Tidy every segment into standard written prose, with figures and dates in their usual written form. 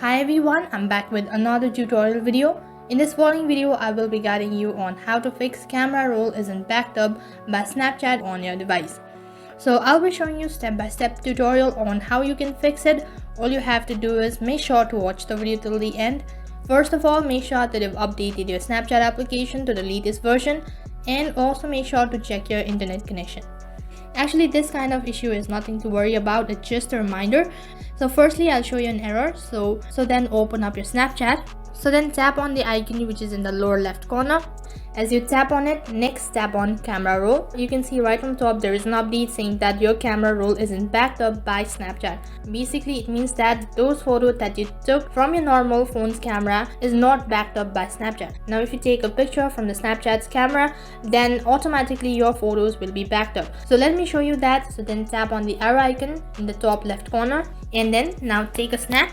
Hi everyone, I'm back with another tutorial video. In this following video, I will be guiding you on how to fix camera roll isn't backed up by Snapchat on your device. So I'll be showing you step-by-step tutorial on how you can fix it. All you have to do is make sure to watch the video till the end. First of all, make sure that you've updated your Snapchat application to the latest version, and also make sure to check your internet connection. Actually, this kind of issue is nothing to worry about, it's just a reminder. So firstly, I'll show you an error. So then open up your Snapchat. So then tap on the icon which is in the lower left corner. As you tap on it, next tap on camera roll. You can see right on top there is an update saying that your camera roll isn't backed up by Snapchat. Basically, it means that those photos that you took from your normal phone's camera is not backed up by Snapchat. Now if you take a picture from the Snapchat's camera, then automatically your photos will be backed up. So let me show you that. So then tap on the arrow icon in the top left corner, and then now take a snap.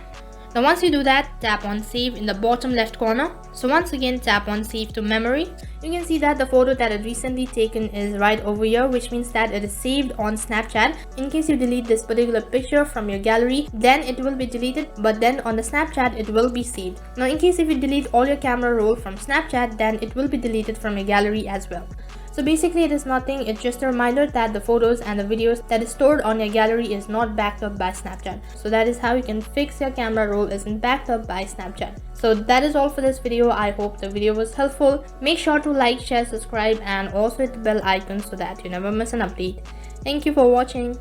Now once you do that, tap on save in the bottom left corner. So once again tap on save to memory. You can see that the photo that is recently taken is right over here, which means that it is saved on Snapchat. In case you delete this particular picture from your gallery, then it will be deleted, but then on the Snapchat it will be saved. Now in case if you delete all your camera roll from Snapchat, then it will be deleted from your gallery as well. So basically it is nothing, it's just a reminder that the photos and the videos that is stored on your gallery is not backed up by Snapchat. So that is how you can fix your camera roll isn't backed up by Snapchat. So that is all for this video. I hope the video was helpful. Make sure to like, share, subscribe, and also hit the bell icon so that you never miss an update. Thank you for watching.